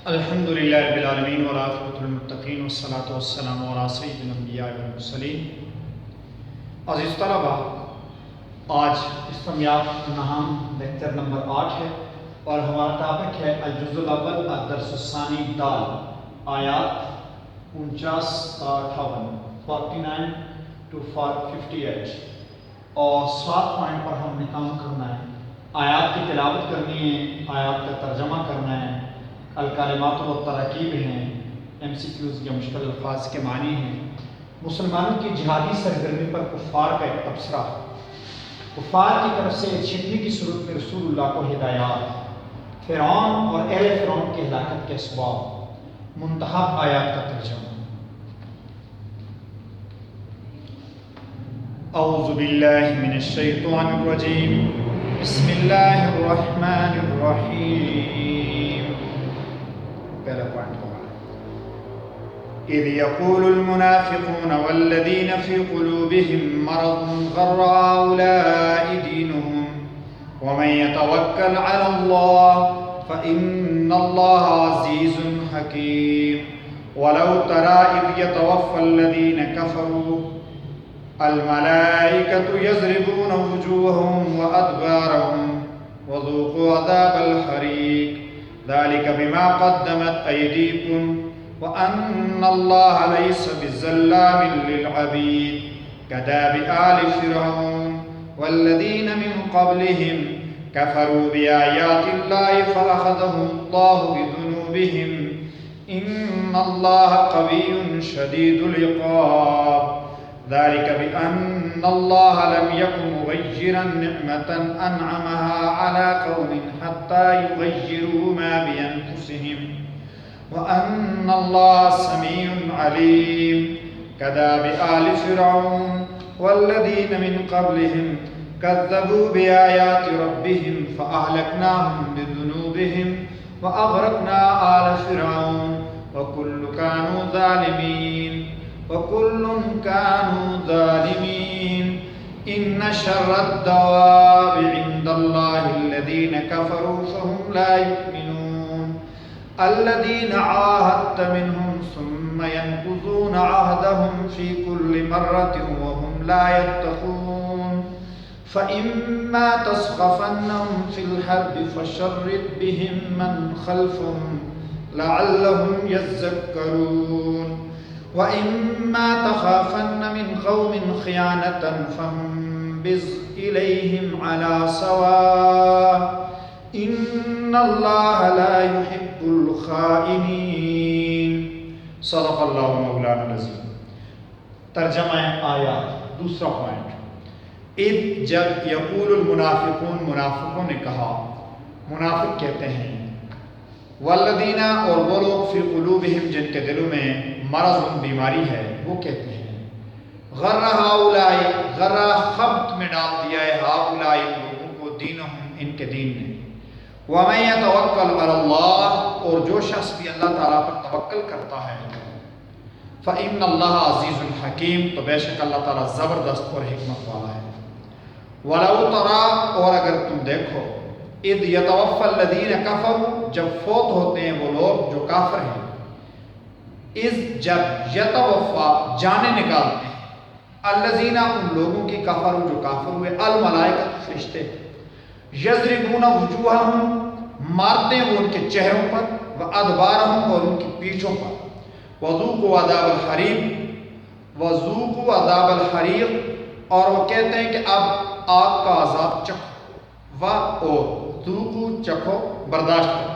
الحمدللہ رب العالمین والعاقبۃ للمتقین والصلاۃ والسلام علی سید الانبیاء والمرسلین۔ عزیز طلبہ، آج اسلامیات نہام لیکچر نمبر 8 ہے اور ہمارا ٹاپک ہے الجزء الاول الدرس الثانی دال، آیات 49 تا 58 49 to 58 اور 7 پوائنٹ پر ہم نے کام کرنا ہے۔ آیات کی تلاوت کرنی ہے، آیات کا ترجمہ کرنا ہے، الکلمات و تراکیب ہیں، MCQs یا مشکل الفاظ کے معنی ہیں، مسلمانوں کی جہادی سرگرمی پر کفار کا ایک تبصرہ، کفار کی طرف سے چھٹنی کی صورت میں رسول اللہ کو ہدایات، فرعون اور اہل فرعون کی ہلاکت کے اسباب، منتخب آیات کا ترجمہ۔ اعوذ باللہ من الشیطان الرجیم، بسم اللہ الرحمن الرحیم۔ پہلا پوائنٹ اذ يقول المنافقون والذين في قلوبهم مرض غر هؤلاء دينهم ومن يتوكل على الله فإن الله عزيز حكيم ولو ترى إذ يتوفى الذين كفروا الملائكة يضربون وجوههم وأدبارهم وذوقوا عذاب الحريق ذلك بما قدمت أيديكم وأن الله ليس بظلام للعبيد كداب آل فرعون والذين من قبلهم كفروا بآيات الله فأخذهم الله بذنوبهم إن الله قوي شديد العقاب ذلك بأن الله لم يكن مغيرا نعمة أنعمها على قوم حتى يغيروا ما بأنفسهم وأن الله سميع عليم كداب آل فرعون والذين من قبلهم كذبوا بآيات ربهم فأهلكناهم بذنوبهم وأغرقنا آل فرعون وكل كانوا ظالمين إن شر الدواب عند الله الذين كفروا فهم لا يؤمنون الذين عاهدت منهم ثم ينقضون عهدهم في كل مرة وهم لا يتقون فإما تثقفنهم في الحرب فشرد بهم من خلفهم لعلهم يذكرون وَإِمَّا تَخَافَنَّ مِنْ قَوْمٍ خِيَانَةً فَانبِذْ إِلَيْهِمْ عَلَى سَوَاءٍ إِنَّ اللَّهَ لَا يُحِبُّ الْخَائِنِينَ۔ صدق اللہ مولانا العظیم۔ ترجمہ آیات، دوسرا پوائنٹ، اذ جب یقول المنافقون، منافقوں نے کہا، منافق کہتے ہیں، والذین اور وہ لوگ فی قلوبہم جن کے دلوں میں مرض بیماری ہے، وہ کہتے ہیں غر ہؤلاء، غرہ خبط میں ڈال دیا ہے ہؤلاء لوگوں کو، دینہم ان کے دین نے، ومن یتوکل علی اللہ اور جو شخص بھی اللہ تعالیٰ پر توکل کرتا ہے، فإن اللہ عزیز الحکیم تو بے شک اللہ تعالیٰ زبردست اور حکمت والا ہے۔ ولو تری اور اگر تم دیکھو، اذ یتوفی الذین کفروا جب فوت ہوتے ہیں وہ لوگ جو کافر ہیں، اذ جب یتوفا جانے نکالتے ہیں، الذین ان لوگوں کی کفروا جو کافر ہوئے، الملائکۃ فرشتے، یضربون وجوہہم مارتے ہیں وہ ان کے چہروں پر، وادبارہم اور ان کی پیٹھوں پر، وذوقوا عذاب الحریق، وذوقوا عذاب الحریق اور وہ کہتے ہیں کہ اب آگ کا عذاب چکھو، اور ذوقوا چکھو برداشت کرو،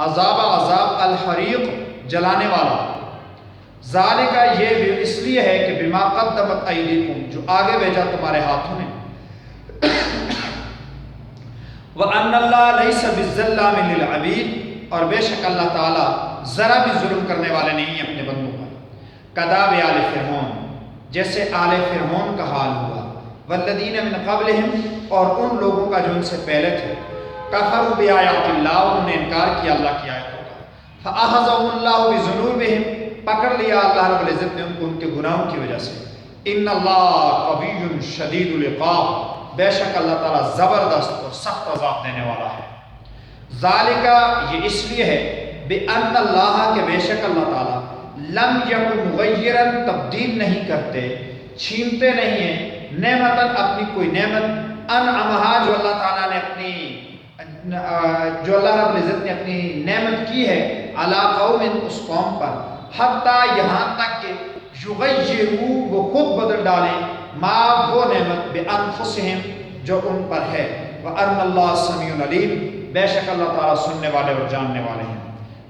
عذاب الحریق جلانے والا، ذالک یہ بھی اس لیے ہے کہ بما قدمت ایدیکم جو آگے بھیجا تمہارے ہاتھوں نے، وَأَنَّ اللَّهَ لَيْسَ بِالظَّلَّامِ لِلْعَبِيدِ اور بے شک اللہ تعالیٰ ذرا بھی ظلم کرنے والے نہیں ہیں اپنے بندوں پر، کداب آل فرعون جیسے آل فرعون کا حال ہوا، والذین من قبلہم اور ان لوگوں کا جو ان سے پہلے تھے، کفروا بآیات اللہ انہوں نے انکار کیا اللہ کی آیتوں کا، فأخذهم اللہ بذنوبہم پکڑ لیا اللہ رب العزت نے ان کو ان کے گناہوں کی وجہ سے، ان اللہ قوی شدید العقاب بے شک اللہ تعالیٰ زبردست اور سخت عذاب دینے والا ہے۔ ذالکہ یہ اس لیے ہے بِأَنَّ اللَّهَ کہ بے شک اللہ تعالیٰ لم یکن مغیرن تبدیل نہیں کرتے، چھینتے نہیں ہیں، نعمتاً اپنی کوئی نعمت، انعمہا جو اللہ تعالیٰ نے جو اللہ رب العزت نے اپنی نعمت کی ہے، علی قوم اس قوم پر، حتیٰ یہاں تک کہ یغیروا وہ خود بدل ڈالیں، ما وہ نعمت بانفسہم جو ان پر ہے، وَأَنَّ اللَّهَ سَمِيعٌ عَلِيمٌ بے شک اللہ تعالیٰ سننے والے اور جاننے والے ہیں۔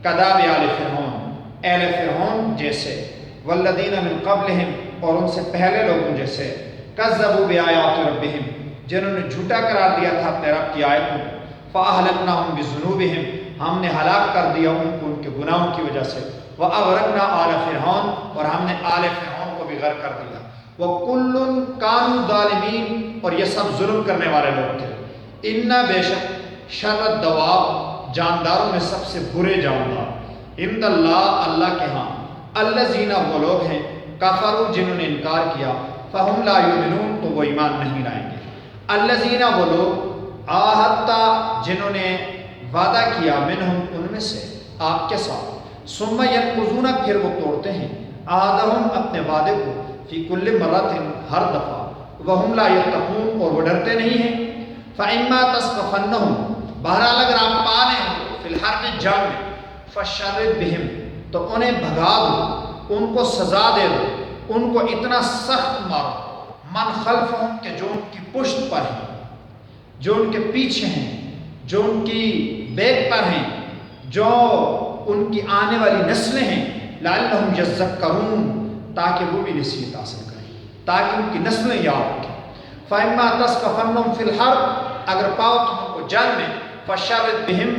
کداب آل فرعون اہل فرعون جیسے، والذین من قبلہم اور ان سے پہلے لوگوں جیسے، کذبوا بآیات ربہم جنہوں نے جھوٹا قرار دیا تھا اپنے رب کی آیت کو، فأہلکناہم بذنوبہم ہم نے ہلاک کر دیا ان کو ان کے گناہوں کی وجہ سے، وأغرقنا آل فرعون اور ہم نے آل فرعون کو بھی غرق کر دیا، وکل کانوا ظالمین اور یہ سب ظلم کرنے والے لوگ تھے۔ ان بے شک شر الدواب جانداروں میں سب سے برے جاندار، عند اللہ اللہ کے ہاں، الذین وہ لوگ ہیں کفروا جنہوں نے انکار کیا، فہم لا یؤمنون تو وہ ایمان نہیں لائیں گے، الذین وہ لوگ عاہدت جنہوں نے وعدہ کیا منہم ان میں سے آپ کے ساتھ، ثم ینقضون پھر وہ توڑتے ہیں، عہدہم اپنے وعدے کو، فی کل مرۃ ہر دفعہ، وہم لا یتقون اور وہ ڈرتے نہیں ہیں، فإما تثقفنہم بہرحال اگر آپ پا لیں فی الحرب جنگ میں، فشرد بہم تو انہیں بھگا دو، ان کو سزا دے دو، ان کو اتنا سخت مارو، من خلفہم کہ جو ان کی پشت پر ہیں، جو ان کے پیچھے ہیں، جو ان کی بیک پر ہیں، جو ان کی آنے والی نسلیں ہیں، لعلہم یذکرون تاکہ وہ بھی نصیحت حاصل کریں، تاکہ ان کی نسلیں یاد رکھیں۔ فإما تثقفنہم فی الحرب اگر پاؤ تم ان کو جنگ میں، فشرد بہم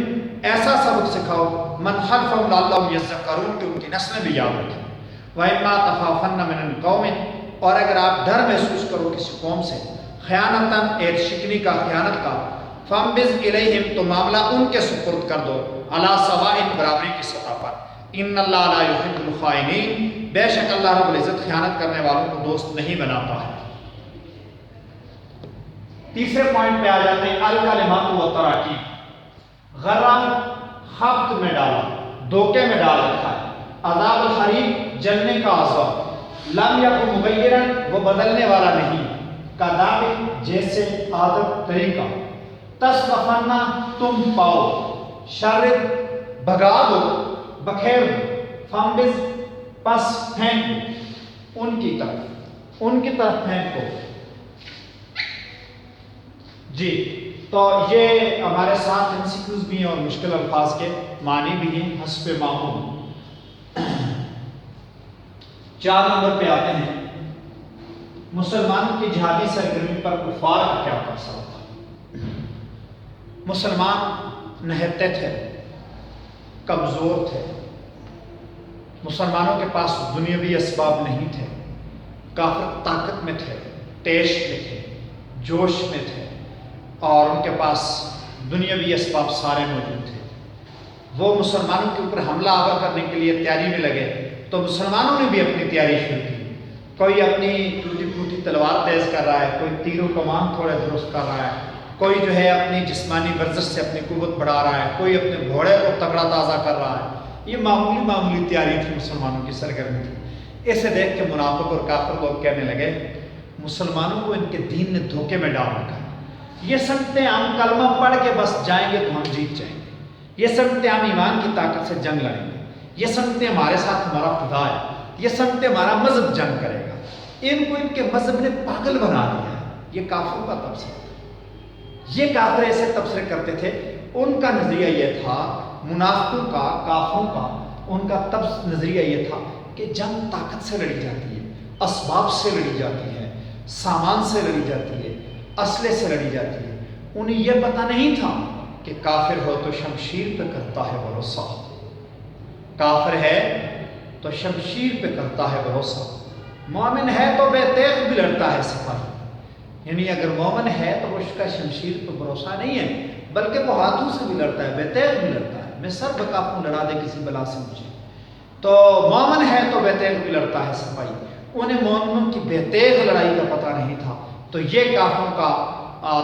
ایسا سبق سکھاؤ، من خلفہم لعلہم یذکرون کہ ان کی نسلیں بھی یاد رکھیں۔ وإما تخافن من قوم اور اگر آپ ڈر محسوس کرو کسی قوم سے، خیانتاً ایک شکنی کا، خیانت کا، فانبذ الیہم تو معاملہ ان کے سپرد کر دو، علی سواء برابری کی سطح پر، ان اللہ لا یحب الخائنین بے شک اللہ رب العزت خیانت کرنے والوں کو دوست نہیں بناتا ہے۔ تیسرے پوائنٹ پہ آ جاتے ہیں، الکلمات و تراکیب، غرام خبط میں ڈالا، دھوکے میں ڈال رکھا ہے، عذاب الحریق جلنے کا عذاب، لم یکن مغیرن وہ بدلنے والا نہیں، کذالک جیسے عادت طریقہ، تثقفن تم پاؤ، شرد بھگا دو، بکھیر دو، فانبذ پس پھینک ان کی طرف پھینکو۔ جی تو یہ ہمارے ساتھ انسیکیوز بھی ہیں اور مشکل الفاظ کے معنی بھی ہیں حسب معمول۔ 4 نمبر پہ آتے ہیں، مسلمانوں کی جہادی سرگرمی پر کفار کا کیا اثر ہوتا ہے۔ مسلمان نہتے تھے، کمزور تھے، مسلمانوں کے پاس دنیاوی اسباب نہیں تھے، کافر طاقت میں تھے، تیش میں تھے، جوش میں تھے، اور ان کے پاس دنیاوی اسباب سارے موجود تھے۔ وہ مسلمانوں کے اوپر حملہ آور کرنے کے لیے تیاری میں لگے تو مسلمانوں نے بھی اپنی تیاری شروع کی، کوئی اپنی ٹوٹی پھوٹی تلوار تیز کر رہا ہے، کوئی تیر و کمان تھوڑے درست کر رہا ہے، کوئی جو ہے اپنی جسمانی ورزش سے اپنی قوت بڑھا رہا ہے، کوئی اپنے گھوڑے کو تگڑا تازہ کر رہا ہے۔ یہ معمولی تیاری تھی مسلمانوں کی سرگرمی تھی۔ اسے دیکھ کے منافق اور کافر لوگ کہنے لگے مسلمانوں کو ان کے دین نے دھوکے میں ڈال رکھا ہے، یہ سمجھتے ہیں ہم کلمہ پڑھ کے بس جائیں گے تو ہم جیت جائیں گے، یہ سمجھتے ہیں ہم ایمان کی طاقت سے جنگ لڑیں گے، یہ سمجھتے ہیں ہمارے ساتھ ہمارا خدا ہے، یہ سمجھتے ہیں ہمارا مذہب جنگ کرے گا۔ ان کو ان کے مذہب نے پاگل بنا دیا ہے۔ یہ کافروں کا تبصرہ تھا، یہ کافر ایسے تبصرے کرتے تھے۔ ان کا نظریہ یہ تھا، منافقوں کا، کافروں کا، ان کا نظریہ یہ تھا کہ جنگ طاقت سے لڑی جاتی ہے، اسباب سے لڑی جاتی ہے، سامان سے لڑی جاتی ہے، اسلحے سے لڑی جاتی ہے۔ انہیں یہ پتہ نہیں تھا کہ کافر ہو تو شمشیر پہ کرتا ہے بھروسہ، کافر ہے تو شمشیر پہ کرتا ہے بھروسہ، مومن ہے تو بے تیغ بھی لڑتا ہے سفر۔ یعنی اگر مومن ہے تو اس کا شمشیر پہ بھروسہ نہیں ہے، بلکہ وہ ہاتھوں سے بھی لڑتا ہے، بے تیغ بھی لڑتا ہے، میں سر بکافوں لڑا دے کسی بلا سے مجھے، تو مومن ہے تو بے تیغ بھی لڑتا ہے صفائی۔ انہیں مومنوں کی بے تیغ لڑائی کا پتہ نہیں تھا، تو یہ کافروں کا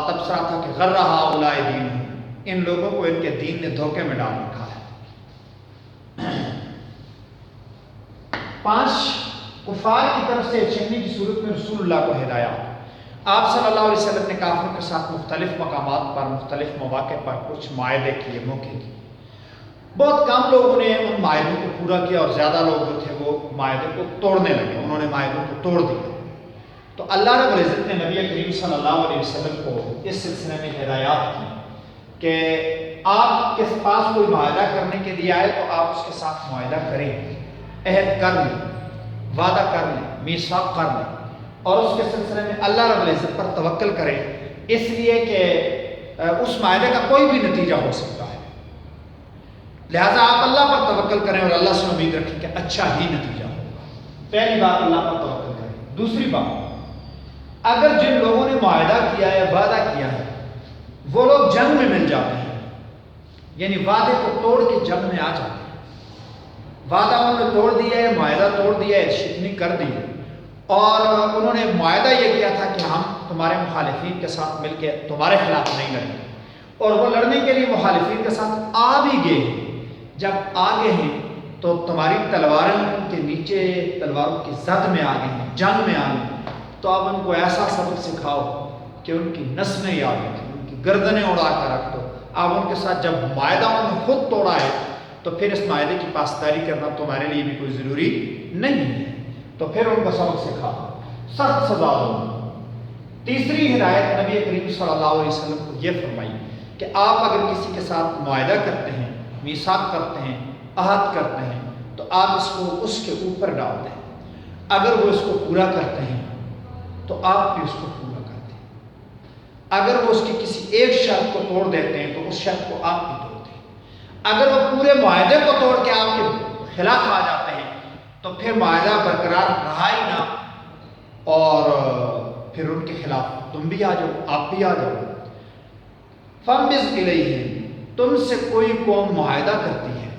تبصرہ تھا کہ غرہ ہؤلاء دینہم، ان لوگوں کو ان کے دین نے دھوکے میں ڈال رکھا ہے۔ 5 کفار کی طرف سے چھیننے کی صورت میں رسول اللہ کو ہدایات۔ آپ صلی اللہ علیہ وسلم نے کافروں کے ساتھ مختلف مقامات پر مختلف مواقع پر کچھ معاہدے کیے، موقع کیے۔ بہت کم لوگوں نے ان معاہدوں کو پورا کیا اور زیادہ لوگ جو تھے وہ معاہدے کو توڑنے لگے، انہوں نے معاہدوں کو توڑ دیا۔ تو اللہ رب العزت نے نبی کریم صلی اللہ علیہ وسلم کو اس سلسلے میں ہدایات کی کہ آپ کے پاس کوئی معاہدہ کرنے کے لیے آئے تو آپ اس کے ساتھ معاہدہ کریں، عہد کر لیں، وعدہ کر لیں، میثاق کر لیں، اور اس کے سلسلے میں اللہ رب العزت پر توکل کریں، اس لیے کہ اس معاہدے کا کوئی بھی نتیجہ ہو سکتا ہے۔ لہٰذا آپ اللہ پر توکل کریں اور اللہ سے امید رکھیں کہ اچھا ہی نتیجہ ہوگا۔ پہلی بات اللہ پر توکل کریں۔ دوسری بات، اگر جن لوگوں نے معاہدہ کیا ہے، وعدہ کیا ہے، وہ لوگ جنگ میں مل جاتے ہیں، یعنی وعدے کو توڑ کے جنگ میں آ جاتے ہیں، وعدہ انہوں نے توڑ دیا ہے، معاہدہ توڑ دیا ہے، شکنی کر دی ہے، اور انہوں نے معاہدہ یہ کیا تھا کہ ہم تمہارے مخالفین کے ساتھ مل کے تمہارے خلاف نہیں لڑیں گے، اور وہ لڑنے کے لیے مخالفین کے ساتھ آ بھی گئے ہیں۔ جب آگے ہیں تو تمہاری تلواریں کے نیچے تلواروں کی زد میں آ گئے ہیں، جنگ میں آ گئے ہیں، تو اب ان کو ایسا سبق سکھاؤ کہ ان کی نسلیں یاد رکھیں، ان کی گردنیں اڑا کر رکھ دو۔ اب ان کے ساتھ جب معاہدہ انہوں نے خود توڑا ہے تو پھر اس معاہدے کی پاسداری کرنا تمہارے لیے بھی کوئی ضروری نہیں ہے، تو پھر ان کو سبق سکھا، سخت سزا دو۔ تیسری ہدایت نبی کریم صلی اللہ علیہ وسلم کو یہ فرمائی کہ آپ اگر کسی کے ساتھ معاہدہ کرتے ہیں، میثاق کرتے ہیں، عہد کرتے ہیں، تو آپ اس کو اس کے اوپر ڈال دیں۔ اگر وہ اس کو پورا کرتے ہیں تو آپ بھی اس کو پورا کرتے ہیں۔ اگر وہ اس کی کسی ایک شرط کو توڑ دیتے ہیں تو اس شرط کو آپ بھی توڑ دیں۔ اگر وہ پورے معاہدے کو توڑ کے آپ کے خلاف آ جاتے ہیں تو پھر معاہدہ برقرار رہا ہی نہ، اور پھر ان کے خلاف تم بھی آ جاؤ، آپ بھی آ جاؤ۔ فَانبِذْ إِلَيْهِمْ، تم سے کوئی قوم معاہدہ کرتی ہے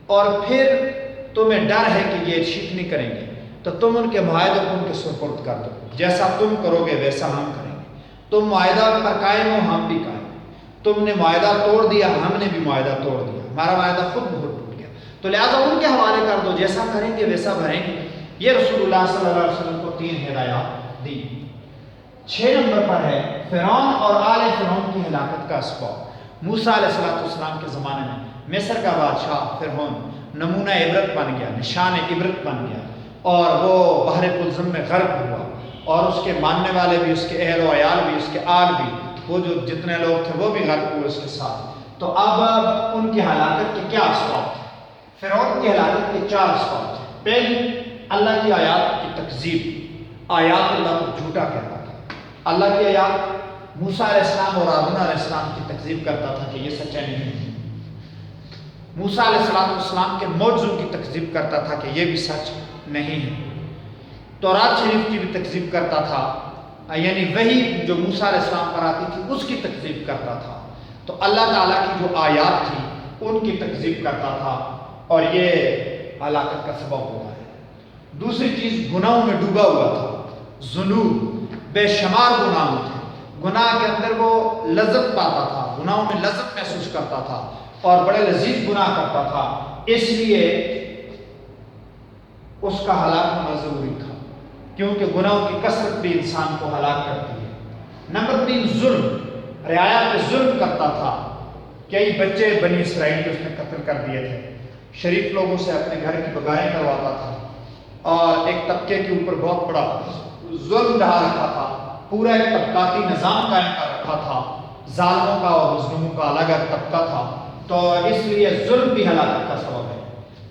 اور پھر تمہیں ڈر ہے کہ یہ شکنی کریں گے، تو تم ان کے معاہدے کو ان کے سپرد کر دو، جیسا تم کرو گے ویسا ہم کریں گے۔ تم معاہدہ پر قائم ہو، ہم بھی قائم ہیں۔ تم نے معاہدہ توڑ دیا، ہم نے بھی معاہدہ توڑ دیا، ہمارا معاہدہ خود بہت ٹوٹ گیا، تو لہٰذا ان کے حوالے کر دو، جیسا کریں گے ویسا بھریں گے۔ یہ رسول اللہ صلی اللہ علیہ وسلم کو 3 ہدایات دی۔ 6 نمبر پر ہے فرعون اور آل فرعون کی ہلاکت کا اسباب۔ موسیٰ علیہ السلام کے زمانے میں مصر کا بادشاہ فرعون نمونہ عبرت بن گیا، نشان عبرت بن گیا، اور وہ بحر قلزم میں غرق ہوا، اور اس کے ماننے والے بھی، اس کے اہل و عیال بھی، اس کے آل بھی، وہ جو جتنے لوگ تھے وہ بھی غرق ہوئے اس کے ساتھ۔ تو اب ان کی ہلاکت کے کیا اسباب تھے؟ فرعون کی ہلاکت کے 4 اسباب تھے۔ پہلی، اللہ کی آیات کی تکذیب، آیات اللہ کو جھوٹا کہتا تھا۔ اللہ کی آیات، موسیٰ علیہ السلام اور ہارون علیہ السلام کی تکذیب کرتا تھا کہ یہ سچے نہیں ہیں۔ موسیٰ علیہ السلام کے معجزوں کی تکذیب کرتا تھا کہ یہ بھی سچ نہیں ہے۔ تورات شریف کی بھی تکذیب کرتا تھا، یعنی وہی جو موسیٰ علیہ السلام پر آتی تھی اس کی تکذیب کرتا تھا۔ تو اللہ تعالیٰ کی جو آیات تھی ان کی تکذیب کرتا تھا، اور یہ ہلاکت کا سبب ہوا ہے۔ دوسری چیز، گناہوں میں ڈوبا ہوا تھا، ذنوب، بے شمار گناہ تھے، گناہ کے اندر وہ لذت پاتا تھا، گناہوں میں لذت محسوس کرتا تھا اور بڑے لذیذ گناہ کرتا تھا، اس لیے اس کا ہلاک ہونا ضروری تھا، کیونکہ گناہوں کی کثرت بھی انسان کو ہلاک کرتی ہے۔ نمبر 3، ظلم، رعایا پہ ظلم کرتا تھا۔ کئی بچے بنی اسرائیل کے اس نے قتل کر دیے تھے، شریف لوگوں سے اپنے گھر کی بگائیں کرواتا تھا، اور ایک طبقے کے اوپر بہت بڑا ظلم ڈھا رکھا تھا، پورا ایک طبقاتی نظام قائم کر رکھا تھا، ظالموں کا اور مظلوموں کا الگ الگ طبقہ تھا، تو اس لیے ظلم بھی ہلاکت کا سبب ہے۔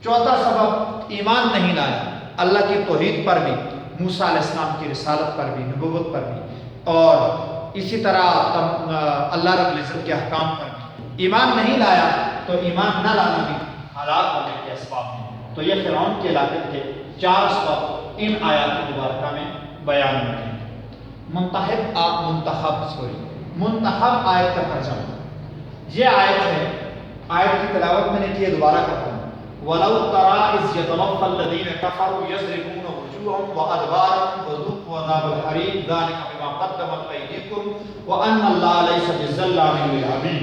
چوتھا سبب، ایمان نہیں لایا اللہ کی توحید پر بھی، موسیٰ علیہ السلام کی رسالت پر بھی، نبوت پر بھی، اور اسی طرح اللہ رب العزت کے احکام پر بھی ایمان نہیں لایا، تو ایمان نہ لانا بھی ہلاک ہونے کے اسباب ہیں۔ تو یہ فرعون کی ہلاکت کے 4 اسباب ان آیات مبارکہ میں بیان ہوتے ہیں۔ منتخب آیت کا ترجمہ، یہ آیت ہے، آیت کی تلاوت میں نے کی ہے، دوبارہ کرتا ہوں۔ وَلَوْ تَرَىٰ إِذْ يَتَوَفَّى الَّذِينَ كَفَرُوا يَضْرِبُونَ وُجُوهَهُمْ وَأَدْبَارَهُمْ وَذُوقُوا عَذَابَ الْحَرِيقِ ذَٰلِكَ بِمَا قَدَّمَتْ أَيْدِيكُمْ وَأَنَّ اللَّهَ لَيْسَ بِظَلَّامٍ لِّلْعَبِيدِ۔